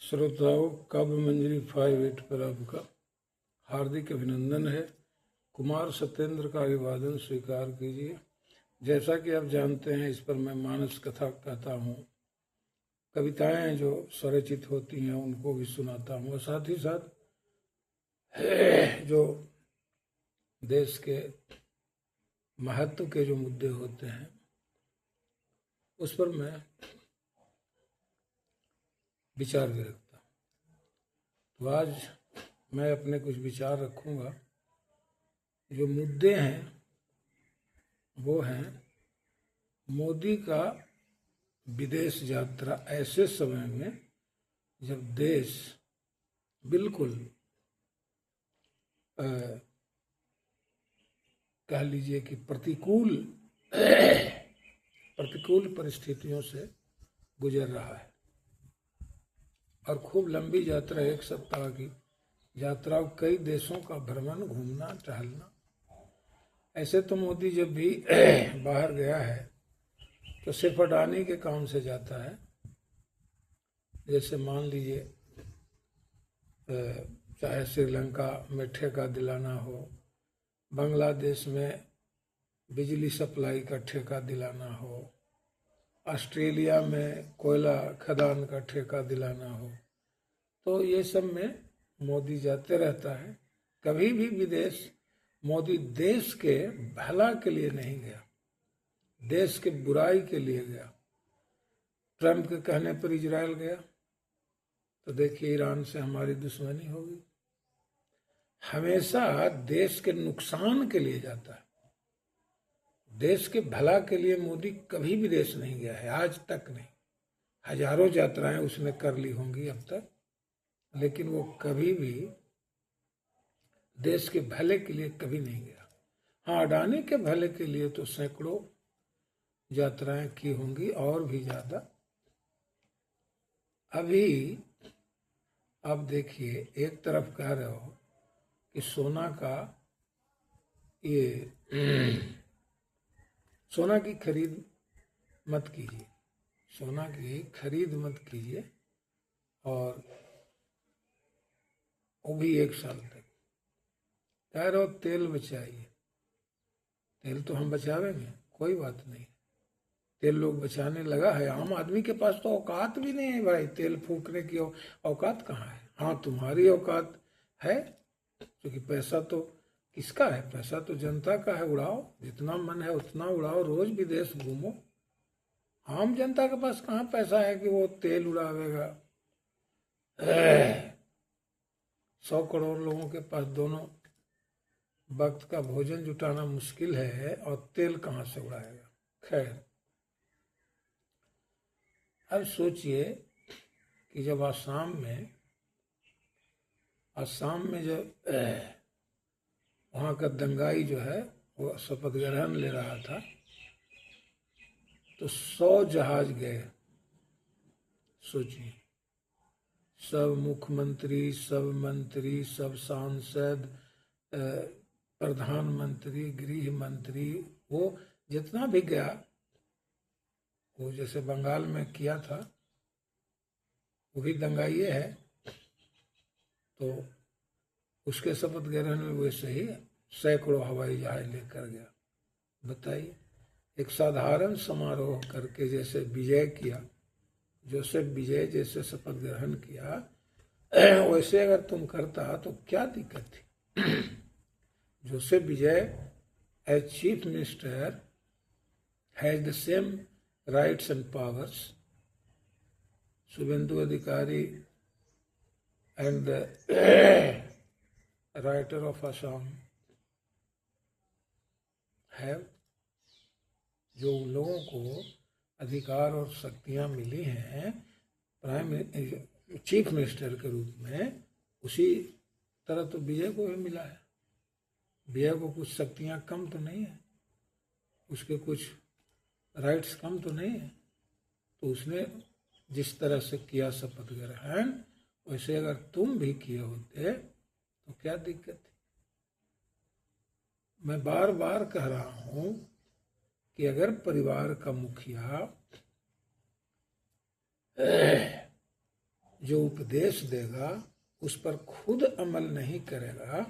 श्रोताओं, काव्य मंजरी 5-8 पर आपका हार्दिक अभिनंदन है। कुमार सत्येंद्र का अभिवादन स्वीकार कीजिए। जैसा कि आप जानते हैं, इस पर मैं मानस कथा कहता हूँ, कविताएं जो स्वरचित होती हैं उनको भी सुनाता हूँ, और साथ ही साथ जो देश के महत्व के जो मुद्दे होते हैं उस पर मैं विचार भी रखता हूँ। तो आज मैं अपने कुछ विचार रखूँगा। जो मुद्दे हैं वो हैं मोदी का विदेश यात्रा ऐसे समय में जब देश बिल्कुल कह लीजिए कि प्रतिकूल परिस्थितियों से गुजर रहा है, और खूब लंबी यात्रा, 1 सप्ताह की यात्रा, कई देशों का भ्रमण, घूमना टहलना। ऐसे तो मोदी जब भी बाहर गया है तो सिर्फ अडानी के काम से जाता है। जैसे मान लीजिए चाहे श्रीलंका में ठेका दिलाना हो, बांग्लादेश में बिजली सप्लाई का ठेका दिलाना हो, ऑस्ट्रेलिया में कोयला खदान का ठेका दिलाना हो, तो ये सब में मोदी जाते रहता है। कभी भी विदेश मोदी देश के भला के लिए नहीं गया, देश के बुराई के लिए गया। ट्रंप के कहने पर इजराइल गया तो देखिए ईरान से हमारी दुश्मनी होगी। हमेशा देश के नुकसान के लिए जाता है, देश के भला के लिए मोदी कभी विदेश नहीं गया है, आज तक नहीं। हजारों यात्राएं उसने कर ली होंगी अब तक, लेकिन वो कभी भी देश के भले के लिए कभी नहीं गया। हाँ, अडानी के भले के लिए तो सैकड़ों यात्राएं की होंगी, और भी ज्यादा। अभी आप देखिए, एक तरफ कह रहे हो कि सोना की खरीद मत कीजिए, सोना की खरीद मत कीजिए, और वो भी 1 साल तक। कह रहे हो तेल बचाइए, तेल तो हम बचावेंगे, कोई बात नहीं, तेल लोग बचाने लगा है। आम आदमी के पास तो औकात भी नहीं है भाई, तेल फूकने की औकात कहाँ है। हाँ, तुम्हारी औकात है, क्योंकि पैसा तो किसका है? पैसा तो जनता का है। उड़ाओ, जितना मन है उतना उड़ाओ, रोज विदेश घूमो। आम जनता के पास कहाँ पैसा है कि वो तेल उड़ावेगा। 100 करोड़ लोगों के पास दोनों वक्त का भोजन जुटाना मुश्किल है, और तेल कहाँ से उड़ाएगा। खैर, अब सोचिए कि जब आसाम में जब वहाँ का दंगाई जो है वो शपथ ग्रहण ले रहा था, तो 100 जहाज गए। सोचिए, सब मुख्यमंत्री, सब मंत्री, सब सांसद, प्रधानमंत्री, गृह मंत्री, वो जितना भी गया, वो जैसे बंगाल में किया था, वो भी दंगाइए है, तो उसके शपथ ग्रहण में वैसे ही सैकड़ों हवाई जहाज लेकर गया। बताइए, एक साधारण समारोह करके जैसे विजय किया, जोसेफ विजय जैसे शपथ ग्रहण किया, वैसे अगर तुम करता तो क्या दिक्कत थी। Joseph Vijay as chief minister has the same rights and powers Shubhendu Adhikari and the writer of Assam है। जो उन लोगों को अधिकार और शक्तियां मिली हैं चीफ मिनिस्टर के रूप में, उसी तरह तो विजय को भी मिला है। विजय को कुछ शक्तियां कम तो नहीं है, उसके कुछ राइट्स कम तो नहीं है। तो उसने जिस तरह से किया शपथ ग्रहण, वैसे अगर तुम भी किए होते तो क्या दिक्कत थी। मैं बार बार कह रहा हूं कि अगर परिवार का मुखिया जो उपदेश देगा उस पर खुद अमल नहीं करेगा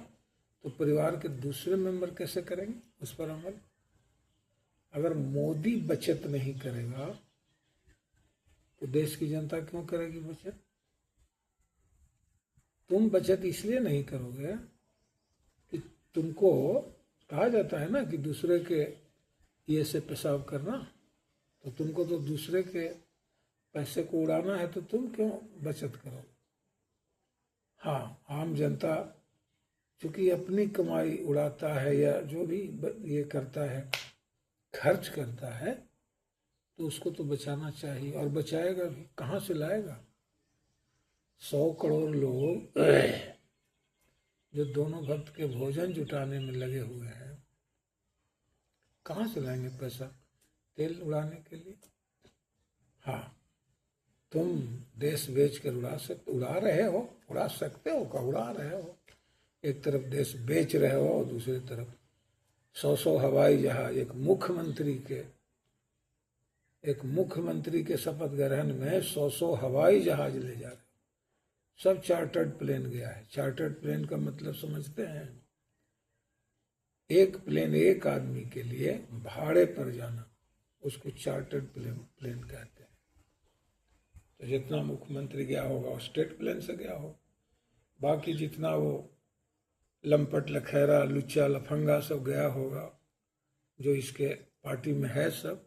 तो परिवार के दूसरे मेंबर कैसे करेंगे उस पर अमल? अगर मोदी बचत नहीं करेगा तो देश की जनता क्यों करेगी बचत? तुम बचत इसलिए नहीं करोगे कि तुमको कहा जाता है ना कि दूसरे के ये से पेशाब करना, तो तुमको तो दूसरे के पैसे को उड़ाना है, तो तुम क्यों बचत करो? हाँ, आम जनता चूंकि अपनी कमाई उड़ाता है या जो भी ये करता है, खर्च करता है, तो उसको तो बचाना चाहिए, और बचाएगा भी। कहाँ से लाएगा? 100 करोड़ लोग जो दोनों भक्त के भोजन जुटाने में लगे हुए हैं, कहाँ से लाएंगे पैसा तेल उड़ाने के लिए? हाँ, तुम देश बेच कर उड़ा रहे हो, उड़ा सकते हो का उड़ा रहे हो। एक तरफ देश बेच रहे हो और दूसरी तरफ 100 हवाई जहाज एक मुख्यमंत्री के शपथ ग्रहण में 100 हवाई जहाज ले जा रहे हो। सब चार्टर्ड प्लेन गया है। चार्टर्ड प्लेन का मतलब समझते हैं? एक प्लेन एक आदमी के लिए भाड़े पर जाना, उसको चार्टर्ड प्लेन कहते हैं। तो जितना मुख्यमंत्री गया होगा वो स्टेट प्लेन से गया हो, बाकी जितना वो लंपट लखेरा लुच्चा लफंगा सब गया होगा जो इसके पार्टी में है, सब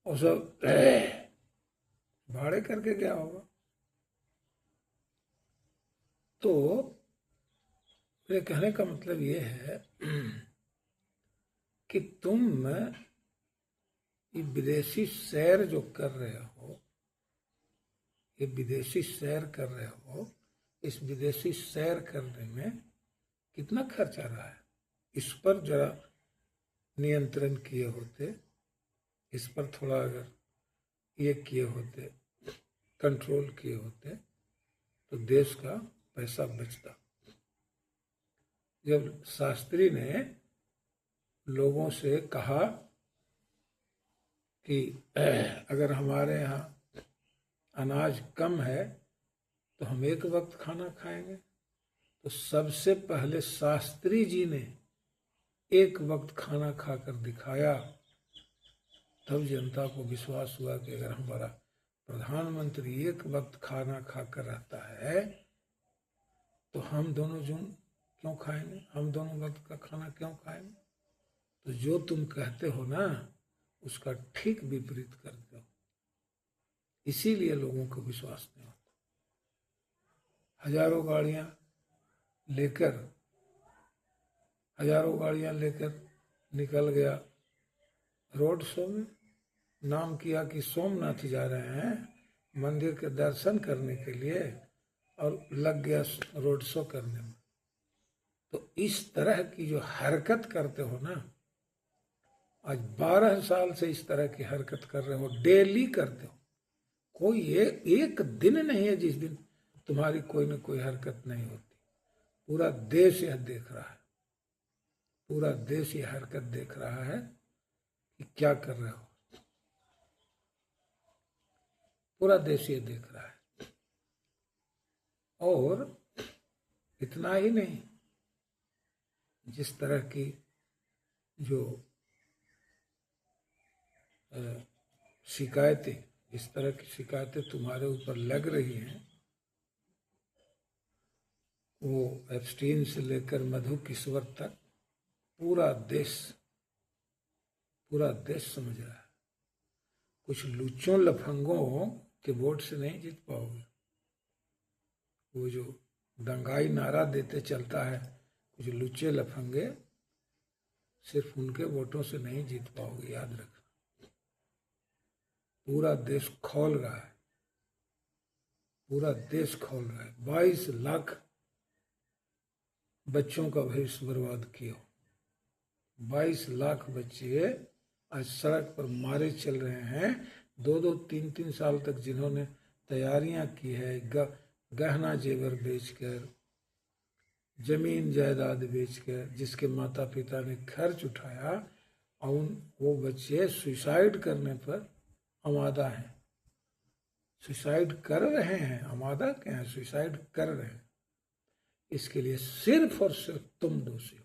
और सब भाड़े करके गया होगा। तो मेरे कहने का मतलब ये है कि तुम ये विदेशी सैर जो कर रहे हो, ये विदेशी सैर कर रहे हो, इस विदेशी सैर करने में कितना खर्च आ रहा है? इस पर जरा नियंत्रण किए होते, इस पर थोड़ा अगर ये किए होते, कंट्रोल किए होते, तो देश का पैसा बचता। जब शास्त्री ने लोगों से कहा कि अगर हमारे यहाँ अनाज कम है तो हम एक वक्त खाना खाएंगे, तो सबसे पहले शास्त्री जी ने एक वक्त खाना खाकर दिखाया। तब जनता को विश्वास हुआ कि अगर हमारा प्रधानमंत्री एक वक्त खाना खाकर रहता है तो हम दोनों क्यों खाएंगे, हम दोनों वक्त का खाना क्यों खाएंगे? तो जो तुम कहते हो ना उसका ठीक विपरीत करते हो, इसीलिए लोगों को विश्वास नहीं होता। हजारों गाड़ियां लेकर निकल गया रोड शो में, नाम किया कि सोमनाथ जा रहे हैं मंदिर के दर्शन करने के लिए, और लग गया रोड शो करने में। तो इस तरह की जो हरकत करते हो ना, आज 12 साल से इस तरह की हरकत कर रहे हो, डेली करते हो। कोई एक दिन नहीं है जिस दिन तुम्हारी कोई न कोई हरकत नहीं होती। पूरा देश यह देख रहा है, पूरा देश यह हरकत देख रहा है कि क्या कर रहे हो। पूरा देश ये देख रहा है। और इतना ही नहीं, जिस तरह की जो शिकायतें, इस तरह की शिकायतें तुम्हारे ऊपर लग रही हैं, वो एप्स्टीन से लेकर मधु किश्वर तक पूरा देश समझ रहा है। कुछ लुच्चों लफंगों के वोट से नहीं जीत पाओगे। वो जो दंगाई नारा देते चलता है, कुछ लुच्चे लफंगे, सिर्फ उनके वोटों से नहीं जीत पाओगे, याद रखना। पूरा देश खौल रहा है, पूरा देश खौल रहा है। 22 लाख बच्चों का भविष्य बर्बाद किया। 22 लाख बच्चे आज सड़क पर मारे चल रहे हैं। 2-2, 3-3 साल तक जिन्होंने तैयारियां की है, गहना जेवर बेचकर, जमीन जायदाद बेचकर, जिसके माता पिता ने खर्च उठाया, और वो बच्चे सुसाइड करने पर आमादा हैं। सुसाइड कर रहे हैं, हम आधा क्या हैं, सुसाइड कर रहे हैं। इसके लिए सिर्फ और सिर्फ तुम दोषी हो,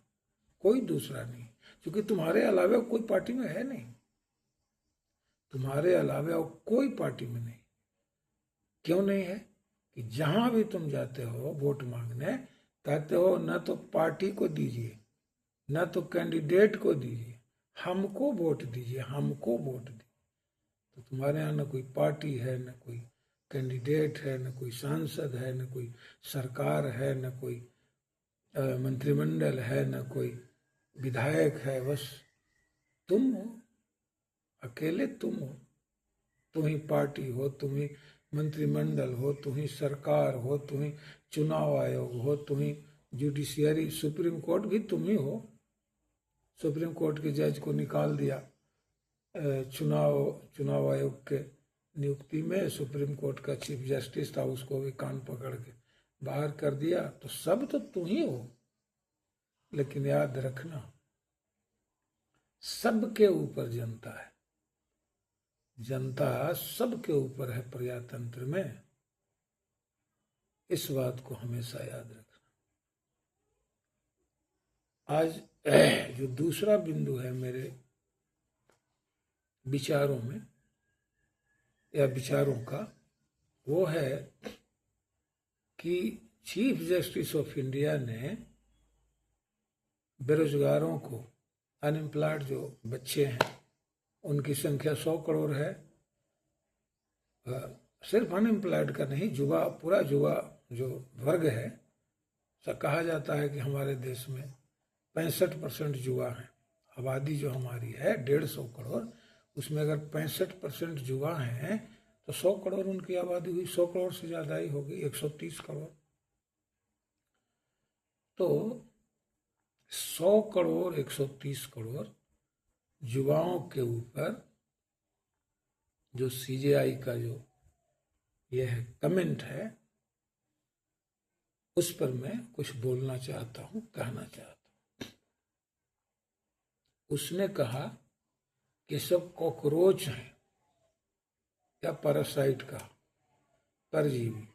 कोई दूसरा नहीं, क्योंकि तुम्हारे अलावा कोई पार्टी में है नहीं, तुम्हारे अलावा कोई पार्टी में नहीं। क्यों नहीं है? कि जहां भी तुम जाते हो वोट मांगने, कहते हो न तो पार्टी को दीजिए, न तो कैंडिडेट को दीजिए, हमको वोट दीजिए, हमको वोट दीजिए। तो तुम्हारे यहाँ न कोई पार्टी है, न कोई कैंडिडेट है, न कोई सांसद है, न कोई सरकार है, न कोई मंत्रिमंडल है, न कोई विधायक है, बस तुम हो, अकेले तुम हो। तुम ही पार्टी हो, तुम ही मंत्रिमंडल हो, तुम ही सरकार हो, तुम ही चुनाव आयोग हो, तुम ही जुडिशियरी, सुप्रीम कोर्ट भी तुम ही हो। सुप्रीम कोर्ट के जज को निकाल दिया चुनाव आयोग के नियुक्ति में, सुप्रीम कोर्ट का चीफ जस्टिस था, उसको भी कान पकड़ के बाहर कर दिया। तो सब तो तुम ही हो। लेकिन याद रखना, सबके ऊपर जनता है, जनता सबके ऊपर है प्रजातंत्र में। इस बात को हमेशा याद रखना। आज जो दूसरा बिंदु है मेरे विचारों में या विचारों का, वो है कि चीफ जस्टिस ऑफ इंडिया ने बेरोजगारों को, अनएम्प्लॉयड जो बच्चे हैं, उनकी संख्या 100 करोड़ है। सिर्फ अनएम्प्लॉयड का नहीं, युवा, पूरा युवा जो वर्ग है, कहा जाता है कि हमारे देश में 65% युवा हैं। आबादी जो हमारी है 150 करोड़, उसमें अगर 65% युवा हैं तो 100 करोड़ उनकी आबादी हुई, 100 करोड़ से ज़्यादा ही होगी, 130 करोड़। तो 100 करोड़ 130 करोड़ युवाओं के ऊपर जो सीजेआई का जो ये है कमेंट है, उस पर मैं कुछ बोलना चाहता हूँ, कहना चाहता हूँ। उसने कहा कि सब कॉकरोच हैं या पैरासाइट का, परजीवी।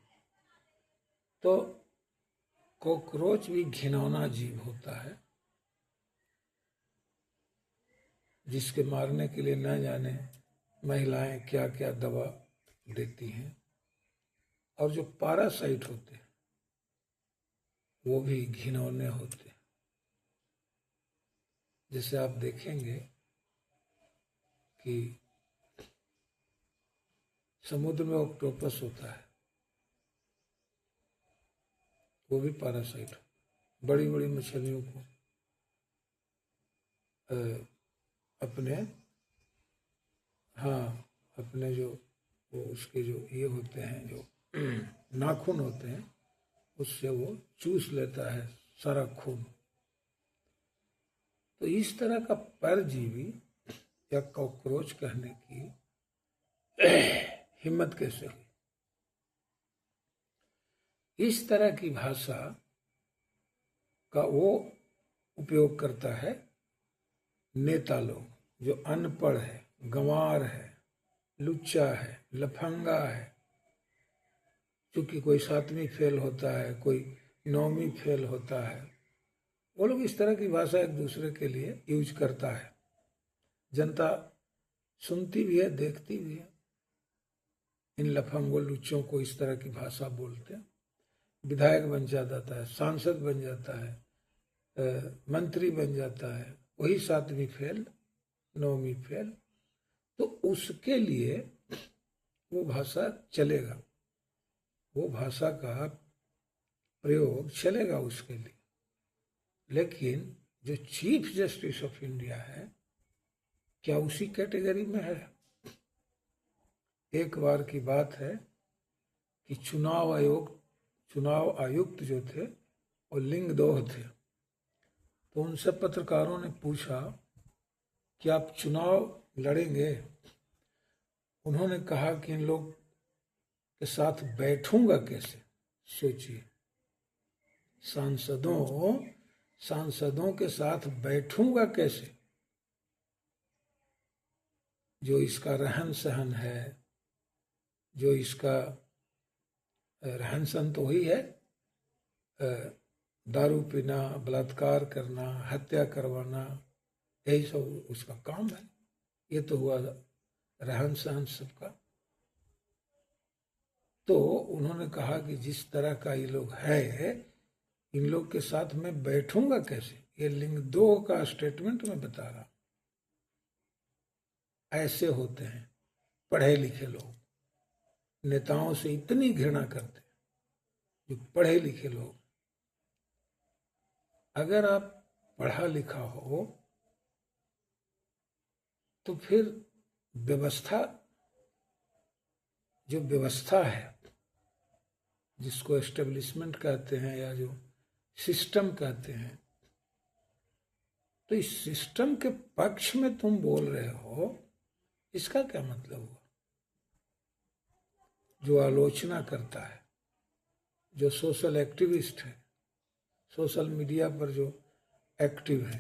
तो कॉकरोच भी घिनौना जीव होता है, जिसके मारने के लिए न जाने महिलाएं क्या क्या दवा देती हैं। और जो पैरासाइट होते हैं वो भी घिनौने होते हैं। जैसे आप देखेंगे कि समुद्र में ऑक्टोपस होता है, वो भी पैरासाइट, बड़ी बड़ी मछलियों को अपने, हाँ, अपने जो वो उसके जो ये होते हैं, जो नाखून होते हैं, उससे वो चूस लेता है सारा खून। तो इस तरह का परजीवी या कॉकरोच कहने की हिम्मत कैसे हुई? इस तरह की भाषा का वो उपयोग करता है नेता लोग, जो अनपढ़ है, गंवार है, लुच्चा है, लफंगा है। क्योंकि कोई 7वीं फेल होता है, कोई 9वीं फेल होता है, वो लोग इस तरह की भाषा एक दूसरे के लिए यूज करता है। जनता सुनती भी है, देखती भी है। इन लफंगों लुच्चों को इस तरह की भाषा बोलते हैं। विधायक बन जाता है, सांसद बन जाता है, मंत्री बन जाता है, वही 7वीं फेल, 9वीं फेल। तो उसके लिए वो भाषा चलेगा, वो भाषा का प्रयोग चलेगा उसके लिए। लेकिन जो चीफ जस्टिस ऑफ इंडिया है, क्या उसी कैटेगरी में है? एक बार की बात है कि चुनाव आयुक्त जो थे वो लिंगदोह थे। तो उनसे पत्रकारों ने पूछा कि आप चुनाव लड़ेंगे? उन्होंने कहा कि इन लोग के साथ बैठूंगा कैसे? सोचिए, सांसदों के साथ बैठूंगा कैसे? जो इसका रहन सहन है, जो इसका रहन सहन तो वही है, दारू पीना, बलात्कार करना, हत्या करवाना, यही सब उसका काम है। ये तो हुआ रहन सहन सबका। तो उन्होंने कहा कि जिस तरह का ये लोग है, इन लोग के साथ मैं बैठूंगा कैसे? ये लिंग 2 का स्टेटमेंट मैं बता रहा। ऐसे होते हैं पढ़े लिखे लोग, नेताओं से इतनी घृणा करते जो पढ़े लिखे लोग। अगर आप पढ़ा लिखा हो तो फिर व्यवस्था, जो व्यवस्था है, जिसको एस्टेब्लिशमेंट कहते हैं या जो सिस्टम कहते हैं, तो इस सिस्टम के पक्ष में तुम बोल रहे हो, इसका क्या मतलब हुआ? जो आलोचना करता है, जो सोशल एक्टिविस्ट है, सोशल मीडिया पर जो एक्टिव है,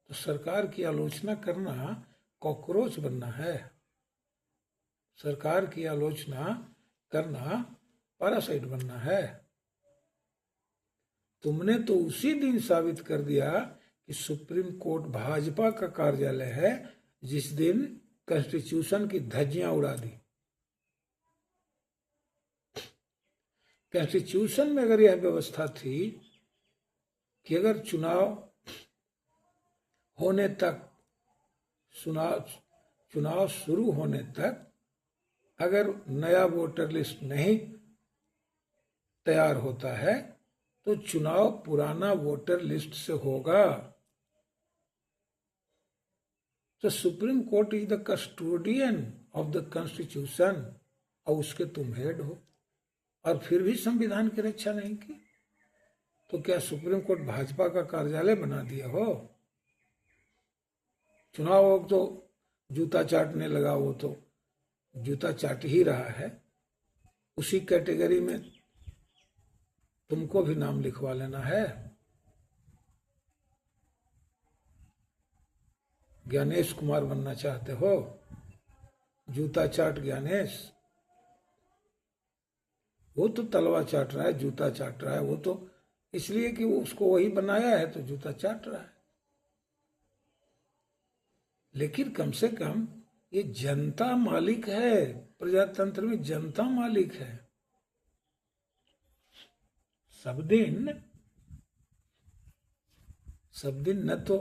तो सरकार की आलोचना करना कॉकरोच बनना है। सरकार की आलोचना करना पैरासाइट बनना है। तुमने तो उसी दिन साबित कर दिया कि सुप्रीम कोर्ट भाजपा का कार्यालय है, जिस दिन कॉन्स्टिट्यूशन की धज्जियां उड़ा दी। कॉन्स्टिट्यूशन में अगर यह व्यवस्था थी कि अगर चुनाव होने तक, चुनाव शुरू होने तक अगर नया वोटर लिस्ट नहीं तैयार होता है तो चुनाव पुराना वोटर लिस्ट से होगा। तो supreme court is the custodian of the constitution, और उसके तुम हेड हो, और फिर भी संविधान की रक्षा नहीं की। तो क्या सुप्रीम कोर्ट भाजपा का कार्यालय बना दिया हो? चुनाव हो तो जूता चाटने लगा, वो तो जूता चाट ही रहा है। उसी कैटेगरी में तुमको भी नाम लिखवा लेना है। ज्ञानेश कुमार बनना चाहते हो? जूता चाट ज्ञानेश। वो तो तलवा चाट रहा है, जूता चाट रहा है। वो तो इसलिए कि वो उसको वही बनाया है तो जूता चाट रहा है। लेकिन कम से कम ये जनता मालिक है। प्रजातंत्र में जनता मालिक है। सब दिन न तो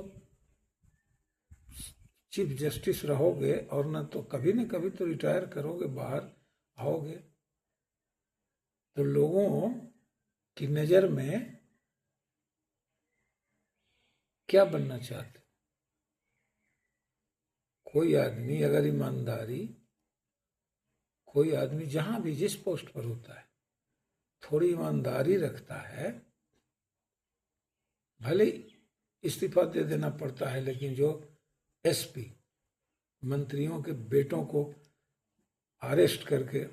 चीफ जस्टिस रहोगे और न तो कभी न कभी तो रिटायर करोगे, बाहर आओगे। तो लोगों की नजर में क्या बनना चाहते? कोई आदमी अगर ईमानदारी, कोई आदमी जहां भी जिस पोस्ट पर होता है थोड़ी ईमानदारी रखता है, भले इस्तीफा दे देना पड़ता है, लेकिन जो एसपी मंत्रियों के बेटों को अरेस्ट करके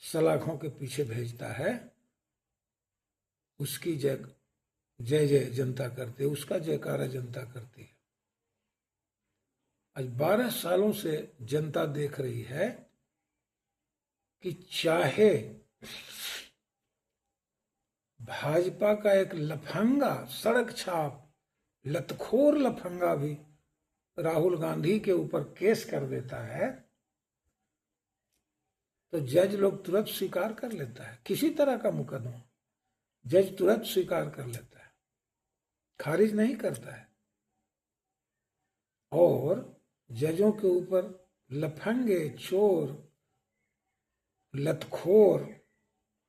सलाखों के पीछे भेजता है, उसकी जय जय जनता करती है, उसका जयकारा जनता करती है। आज 12 सालों से जनता देख रही है कि चाहे भाजपा का एक लफंगा, सड़क छाप, लतखोर लफंगा भी राहुल गांधी के ऊपर केस कर देता है, तो जज लोग तुरंत स्वीकार कर लेता है। किसी तरह का मुकदमा जज तुरंत स्वीकार कर लेता है, खारिज नहीं करता है। और जजों के ऊपर लफंगे, चोर, लतखोर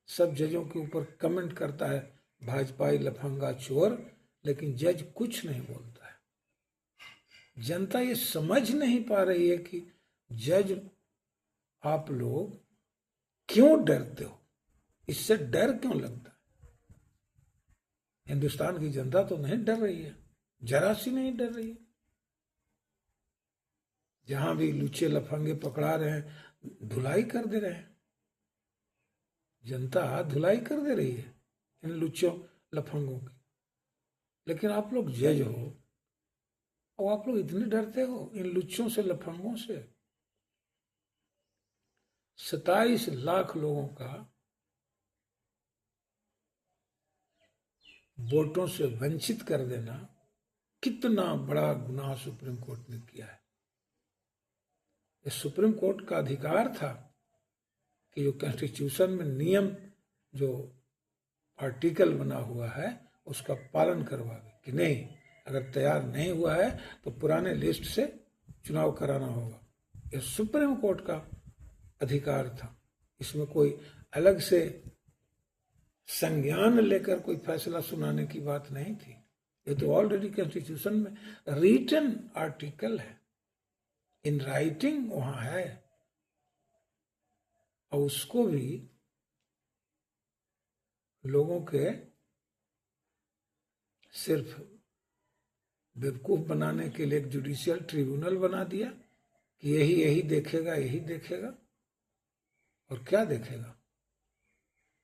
सब जजों के ऊपर कमेंट करता है, भाजपाई लफंगा चोर, लेकिन जज कुछ नहीं बोलता है। जनता ये समझ नहीं पा रही है कि जज आप लोग क्यों डरते हो, इससे डर क्यों लगता है? हिंदुस्तान की जनता तो नहीं डर रही है, जरा सी नहीं डर रही है। जहां भी लुच्चे लफंगे पकड़ा रहे हैं, धुलाई कर दे रहे हैं। जनता धुलाई कर दे रही है इन लुच्चों लफंगों की। लेकिन आप लोग जज हो और आप लोग इतने डरते हो इन लुच्चों से, लफंगों से। 27 लाख लोगों का वोटों से वंचित कर देना कितना बड़ा गुनाह सुप्रीम कोर्ट ने किया है। ये सुप्रीम कोर्ट का अधिकार था कि जो कॉन्स्टिट्यूशन में नियम, जो आर्टिकल बना हुआ है, उसका पालन करवावे कि नहीं, अगर तैयार नहीं हुआ है तो पुराने लिस्ट से चुनाव कराना होगा। यह सुप्रीम कोर्ट का अधिकार था। इसमें कोई अलग से संज्ञान लेकर कोई फैसला सुनाने की बात नहीं थी। ये तो ऑलरेडी कॉन्स्टिट्यूशन में रिटन आर्टिकल है, इन राइटिंग वहां है, और उसको भी लोगों के सिर्फ बेवकूफ बनाने के लिए एक जुडिशियल ट्रिब्यूनल बना दिया कि यही यही देखेगा, यही देखेगा। और क्या देखेगा?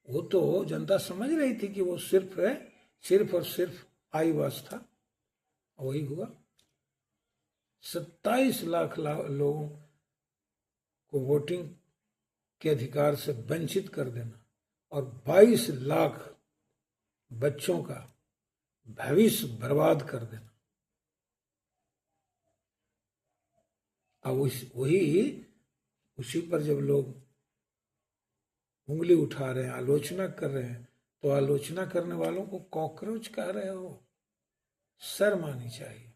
वो तो जनता समझ रही थी कि वो सिर्फ है, सिर्फ और सिर्फ आई वास था। वही हुआ। 27 लाख लोगों को वोटिंग के अधिकार से वंचित कर देना और 22 लाख बच्चों का भविष्य बर्बाद कर देना। अब उसी पर जब लोग उंगली उठा रहे हैं, आलोचना कर रहे हैं, तो आलोचना करने वालों को कॉकरोच कह रहे हो। शर्म आनी चाहिए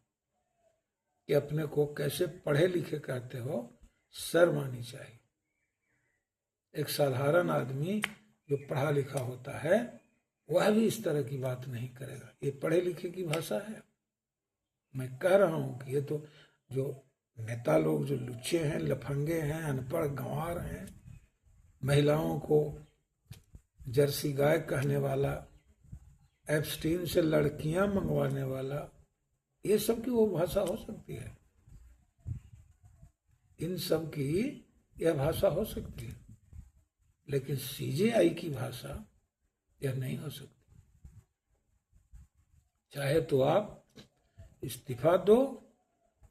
कि अपने को कैसे पढ़े लिखे कहते हो, शर्म आनी चाहिए। एक साधारण आदमी जो पढ़ा लिखा होता है वह भी इस तरह की बात नहीं करेगा। ये पढ़े लिखे की भाषा है। मैं कह रहा हूं कि ये तो जो नेता लोग जो लुच्चे हैं, लफंगे हैं, अनपढ़ गंवार हैं, महिलाओं को जर्सी गाय कहने वाला, एप्स्टीन से लड़कियां मंगवाने वाला, ये सब की वो भाषा हो सकती है? इन सब की यह भाषा हो सकती है, लेकिन सीजेआई की भाषा यह नहीं हो सकती। चाहे तो आप इस्तीफा दो,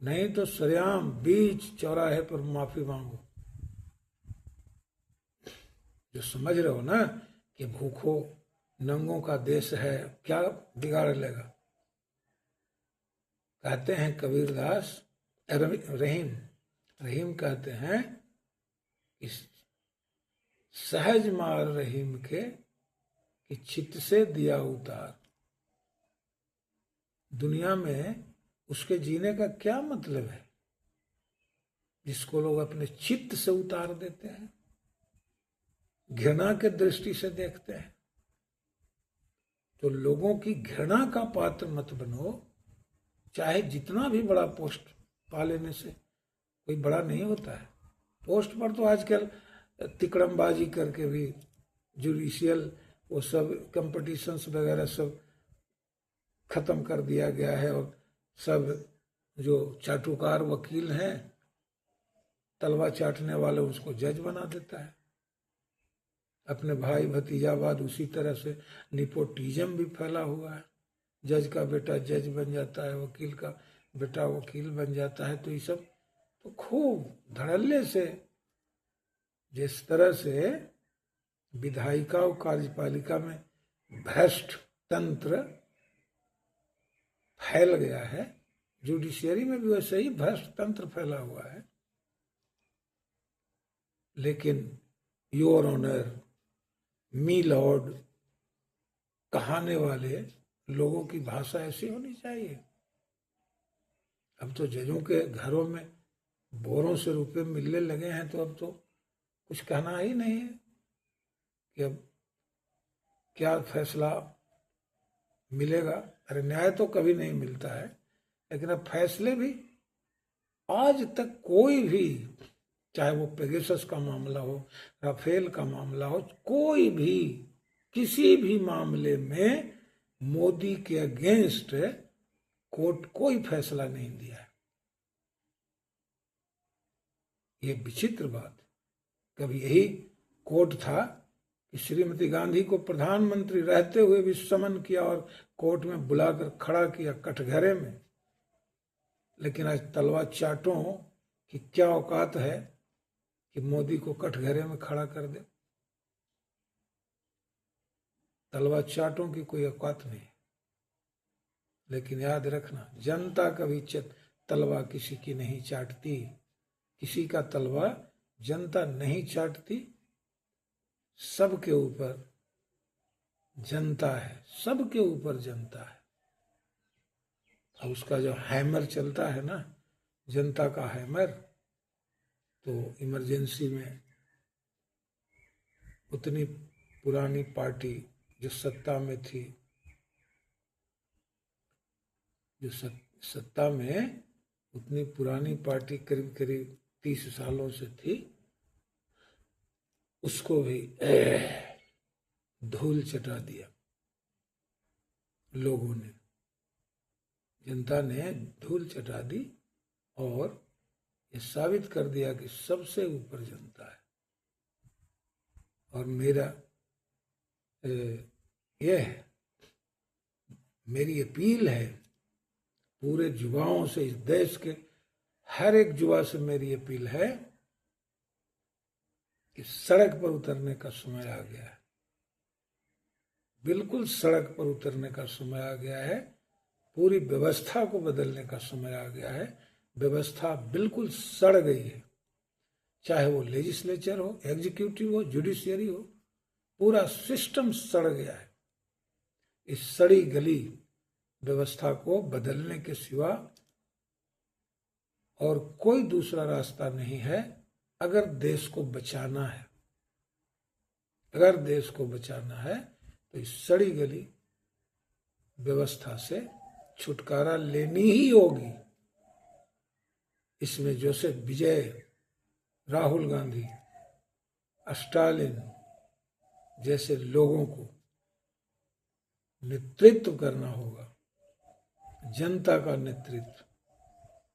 नहीं तो सरेआम बीच चौराहे पर माफी मांगो। जो समझ रहे हो ना कि भूखों नंगों का देश है, क्या बिगाड़ लेगा। कहते हैं कबीरदास, रहीम कहते हैं कि सहज मार रहीम के कि चित्त से दिया उतार। दुनिया में उसके जीने का क्या मतलब है जिसको लोग अपने चित्त से उतार देते हैं, घृणा के दृष्टि से देखते हैं। तो लोगों की घृणा का पात्र मत बनो। चाहे जितना भी बड़ा पोस्ट पा लेने से कोई बड़ा नहीं होता है। पोस्ट पर तो आजकल तिकड़मबाजी करके भी जुडिशियल वो सब कंपटीशंस वगैरह सब खत्म कर दिया गया है, और सब जो चाटुकार वकील हैं, तलवा चाटने वाले, उसको जज बना देता है। अपने भाई भतीजावाद उसी तरह से निपोटिज्म भी फैला हुआ है। जज का बेटा जज बन जाता है, वकील का बेटा वकील बन जाता है। तो ये सब तो खूब धड़ल्ले से, जिस तरह से विधायिका और कार्यपालिका में भ्रष्ट तंत्र फैल गया है, जुडिशियरी में भी वैसे ही भ्रष्ट तंत्र फैला हुआ है। लेकिन योर ऑनर, मी लॉर्ड कहाने वाले लोगों की भाषा ऐसी होनी चाहिए। अब तो जजों के घरों में बोरों से रुपए मिलने लगे हैं, तो अब तो कुछ कहना ही नहीं है कि अब क्या फैसला मिलेगा। अरे न्याय तो कभी नहीं मिलता है, लेकिन अब फैसले भी आज तक कोई भी, चाहे वो पेगासस का मामला हो, राफेल का मामला हो, कोई भी किसी भी मामले में मोदी के अगेंस्ट कोर्ट कोई फैसला नहीं दिया है। ये विचित्र बात। कभी यही कोर्ट था कि श्रीमती गांधी को प्रधानमंत्री रहते हुए भी समन किया और कोर्ट में बुलाकर खड़ा किया कटघरे में। लेकिन आज तलवा चाटों की क्या औकात है कि मोदी को कटघरे में खड़ा कर दे। तलवार चाटों की कोई औकात नहीं। लेकिन याद रखना, जनता कभी तलवार किसी की नहीं चाटती, किसी का तलवार जनता नहीं चाटती। सबके ऊपर जनता है, सबके ऊपर जनता है। अब उसका जो हैमर चलता है ना, जनता का हैमर, तो इमरजेंसी में उतनी पुरानी पार्टी जो सत्ता में थी, जो सत्ता में उतनी पुरानी पार्टी करीब करीब 30 सालों से थी, उसको भी धूल चटा दिया लोगों ने, जनता ने धूल चटा दी और ये साबित कर दिया कि सबसे ऊपर जनता है। और मेरा यह है, मेरी अपील है पूरे युवाओं से, इस देश के हर एक युवा से मेरी अपील है कि सड़क पर उतरने का समय आ गया है। बिल्कुल सड़क पर उतरने का समय आ गया है। पूरी व्यवस्था को बदलने का समय आ गया है। व्यवस्था बिल्कुल सड़ गई है, चाहे वो लेजिस्लेचर हो, एग्जीक्यूटिव हो, जुडिशियरी हो, पूरा सिस्टम सड़ गया है। इस सड़ी गली व्यवस्था को बदलने के सिवा और कोई दूसरा रास्ता नहीं है। अगर देश को बचाना है, अगर देश को बचाना है तो इस सड़ी गली व्यवस्था से छुटकारा लेनी ही होगी। इसमें जोसेफ विजय, राहुल गांधी, स्टालिन जैसे लोगों को नेतृत्व करना होगा। जनता का नेतृत्व,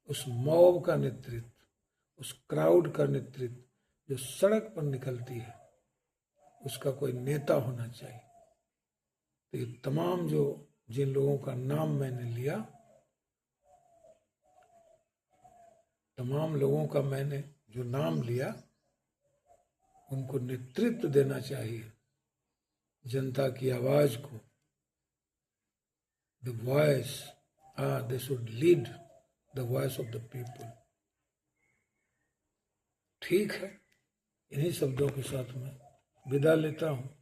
उस मॉब का नेतृत्व, उस क्राउड का नेतृत्व जो सड़क पर निकलती है, उसका कोई नेता होना चाहिए। तो ये तमाम जो जिन लोगों का नाम मैंने लिया, तमाम लोगों का मैंने जो नाम लिया, उनको नेतृत्व देना चाहिए जनता की आवाज को। The voice, they should lead the voice of the people। ठीक है, इन्हीं शब्दों के साथ मैं विदा लेता हूँ।